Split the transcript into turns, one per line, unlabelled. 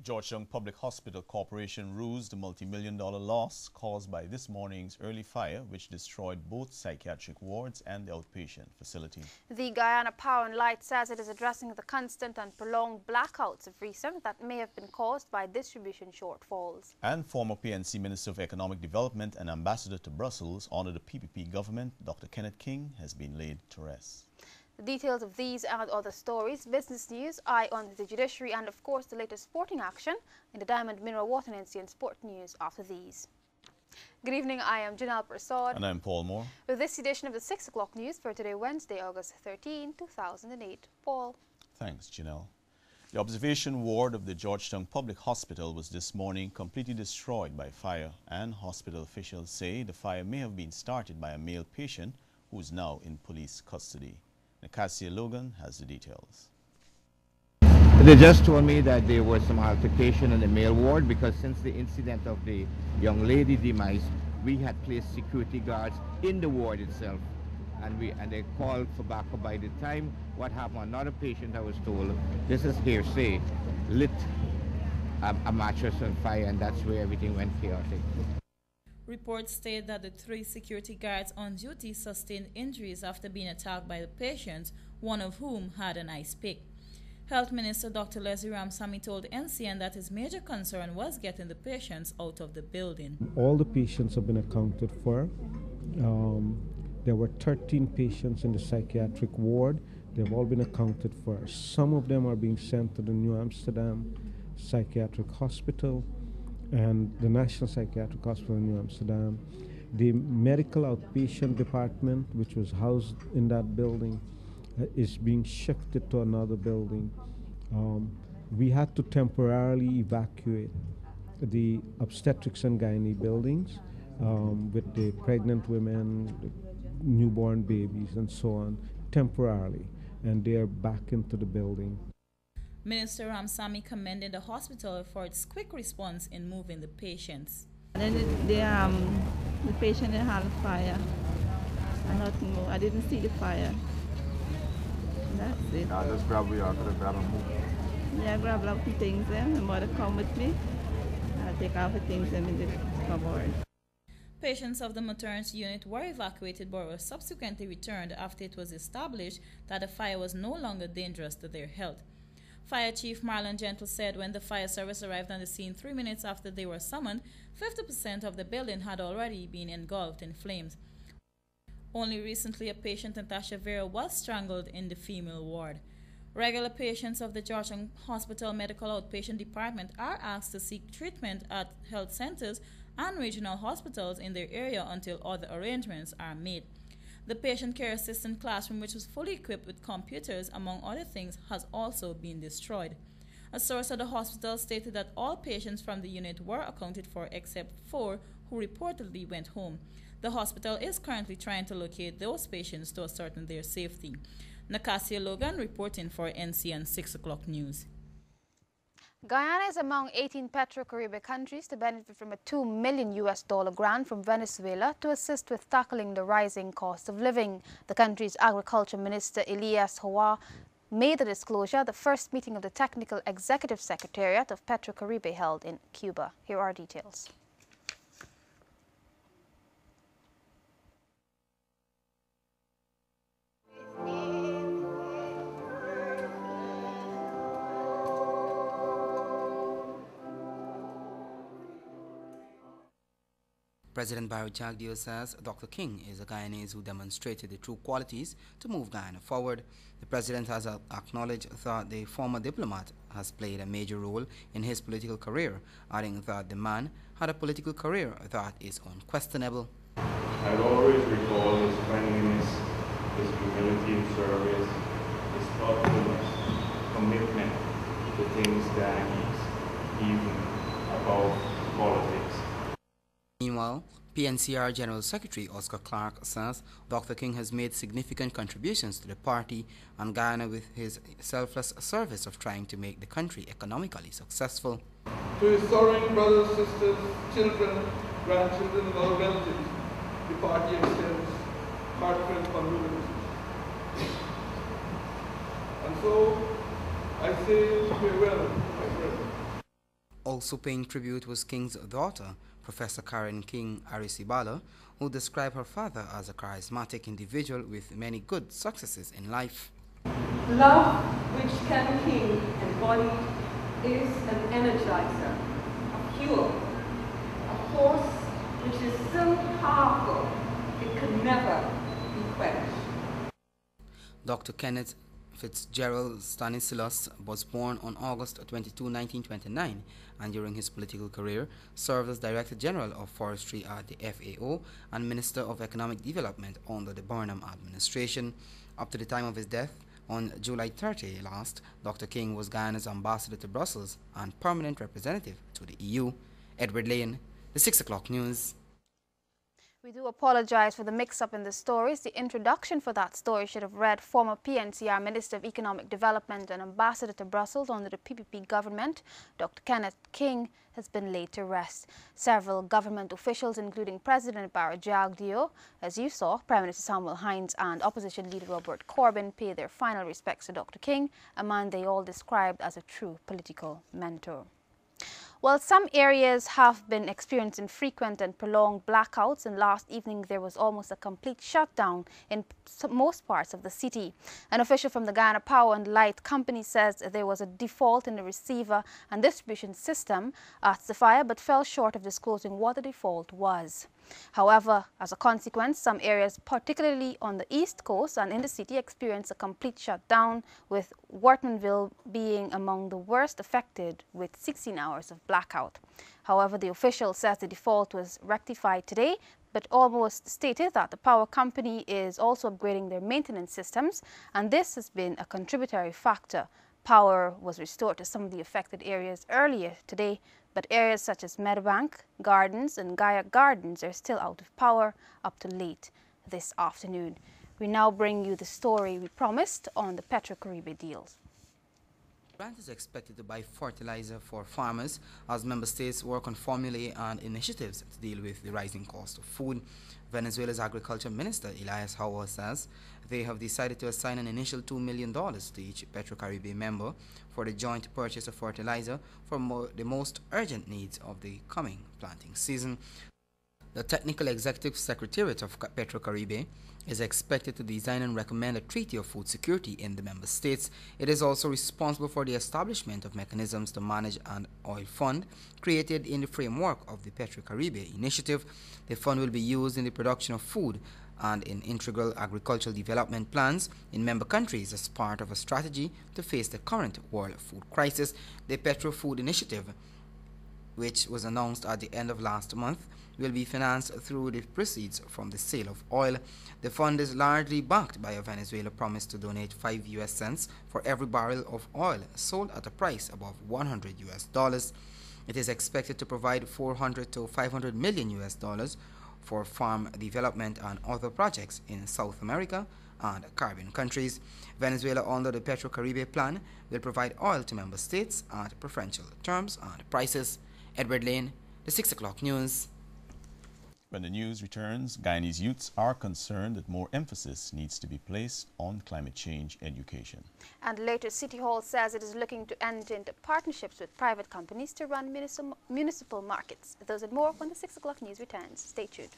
Georgetown Public Hospital Corporation rues the multi-million-dollar loss caused by this morning's early fire, which destroyed both psychiatric wards and the outpatient facility.
The Guyana Power and Light says it is addressing the constant and prolonged blackouts of recent that may have been caused by distribution shortfalls.
And former PNC Minister of Economic Development and Ambassador to Brussels under the PPP government, Dr. Kenneth King, has been laid to rest.
The details of these and other stories, business news, eye on the judiciary, and of course the latest sporting action in the Diamond Mineral Water and NCN Sport News after these. Good evening, I am Janelle Prasad.
And I'm Paul Moore.
With this edition of the 6 o'clock news for today, Wednesday, August 13, 2008. Paul.
Thanks, Janelle. The observation ward of the Georgetown Public Hospital was this morning completely destroyed by fire, and hospital officials say the fire may have been started by a male patient who is now in police custody. Nacasia Logan has the details.
They just told me that there was some altercation in the male ward because since the incident of the young lady demise, we had placed security guards in the ward itself, and they called for backup. By the time what happened, another patient, I was told, this is hearsay, lit a mattress on fire, and that's where everything went chaotic.
Reports state that the 3 security guards on duty sustained injuries after being attacked by the patients, one of whom had an ice pick. Health Minister Dr. Leslie Ramsamy told NCN that his major concern was getting the patients out of the building.
All the patients have been accounted for. There were 13 patients in the psychiatric ward. They've all been accounted for. Some of them are being sent to the New Amsterdam Psychiatric Hospital and the National Psychiatric Hospital in New Amsterdam. The medical outpatient department, which was housed in that building, is being shifted to another building. We had to temporarily evacuate the obstetrics and gynae buildings with the pregnant women, the newborn babies, and so on, temporarily, and they are back into the building.
Minister Ramsamy commended the hospital for its quick response in moving the patients.
And then the patient had a fire and nothing more. I didn't see the fire. That's it.
I just grab what I could have grabbed and moved.
Yeah, I grabbed up the things then. My mother come with me. I take off the things in the cupboard.
Patients of the maternity unit were evacuated but were subsequently returned after it was established that the fire was no longer dangerous to their health. Fire Chief Marlon Gentle said when the fire service arrived on the scene 3 minutes after they were summoned, 50% of the building had already been engulfed in flames. Only recently, a patient, Natasha Vera, was strangled in the female ward. Regular patients of the Georgetown Hospital Medical Outpatient Department are asked to seek treatment at health centers and regional hospitals in their area until other arrangements are made. The patient care assistant classroom, which was fully equipped with computers, among other things, has also been destroyed. A source at the hospital stated that all patients from the unit were accounted for except 4 who reportedly went home. The hospital is currently trying to locate those patients to ascertain their safety. Nacasia Logan reporting for NCN 6 o'clock news.
Guyana is among 18 Petro-Caribbean countries to benefit from a $2 million grant from Venezuela to assist with tackling the rising cost of living. The country's Agriculture Minister Elias Howa made the disclosure at the first meeting of the Technical Executive Secretariat of Petro-Caribbean held in Cuba. Here are details.
President Barry Jagdeo says Dr. King is a Guyanese who demonstrated the true qualities to move Guyana forward. The president has acknowledged that the former diplomat has played a major role in his political career, adding that the man had a political career that is unquestionable.
I'll always recall his friendliness, his humility in service, his thoughtfulness, commitment to things Guyanese, even above politics.
Meanwhile, PNCR General Secretary Oscar Clark says Dr. King has made significant contributions to the party and Guyana with his selfless service of trying to make the country economically successful.
To his sorrowing brothers, sisters, children, grandchildren, and other relatives, the party extends heartfelt condolences. And so I say farewell, my friends.
Also paying tribute was King's daughter, Professor Karen King Arisibala, who described her father as a charismatic individual with many good successes in life.
Love, which Karen King embodied, is an energizer, a fuel, a force which is so powerful it can never be quenched.
Dr. Kenneth Fitzgerald Stanislaus was born on August 22, 1929, and during his political career served as Director General of Forestry at the FAO and Minister of Economic Development under the Burnham administration. Up to the time of his death, on July 30 last, Dr. King was Guyana's ambassador to Brussels and permanent representative to the EU. Edward Lane, the 6 o'clock news.
We do apologize for the mix-up in the stories. The introduction for that story should have read former PNCR Minister of Economic Development and Ambassador to Brussels under the PPP government, Dr. Kenneth King, has been laid to rest. Several government officials, including President Barra Jagdeo, as you saw, Prime Minister Samuel Hinds and Opposition Leader Robert Corbyn, paid their final respects to Dr. King, a man they all described as a true political mentor. Well, some areas have been experiencing frequent and prolonged blackouts, and last evening there was almost a complete shutdown in most parts of the city. An official from the Guyana Power and Light Company says there was a default in the receiver and distribution system at the fire, but fell short of disclosing what the default was. However, as a consequence, some areas, particularly on the east coast and in the city, experienced a complete shutdown, with Wortmanville being among the worst affected with 16 hours of blackout. However, the official says the default was rectified today, but almost stated that the power company is also upgrading their maintenance systems, and this has been a contributory factor. Power was restored to some of the affected areas earlier today, but areas such as Meadowbank Gardens and Gaia Gardens are still out of power up to late this afternoon. We now bring you the story we promised on the Petro-Caribe deals.
Grant is expected to buy fertilizer for farmers as member states work on formulae and initiatives to deal with the rising cost of food. Venezuela's Agriculture Minister Elias Howard says they have decided to assign an initial $2 million to each Petro-Caribe member for the joint purchase of fertilizer for the most urgent needs of the coming planting season. The Technical Executive Secretariat of Petro-Caribe is expected to design and recommend a treaty of food security in the member states. It is also responsible for the establishment of mechanisms to manage an oil fund created in the framework of the Petro-Caribe initiative. The fund will be used in the production of food and in integral agricultural development plans in member countries as part of a strategy to face the current world food crisis. The Petro Food Initiative, which was announced at the end of last month, will be financed through the proceeds from the sale of oil. The fund is largely backed by a Venezuela promise to donate 5 US cents for every barrel of oil sold at a price above $100 US. It is expected to provide 400 to 500 million US dollars for farm development and other projects in South America and Caribbean countries. Venezuela, under the Petro-Caribe plan, will provide oil to member states at preferential terms and prices. Edward Lane, the 6 o'clock news.
When the news returns, Guyanese youths are concerned that more emphasis needs to be placed on climate change education.
And later, City Hall says it is looking to enter into partnerships with private companies to run municipal markets. Those and more when the 6 o'clock news returns. Stay tuned.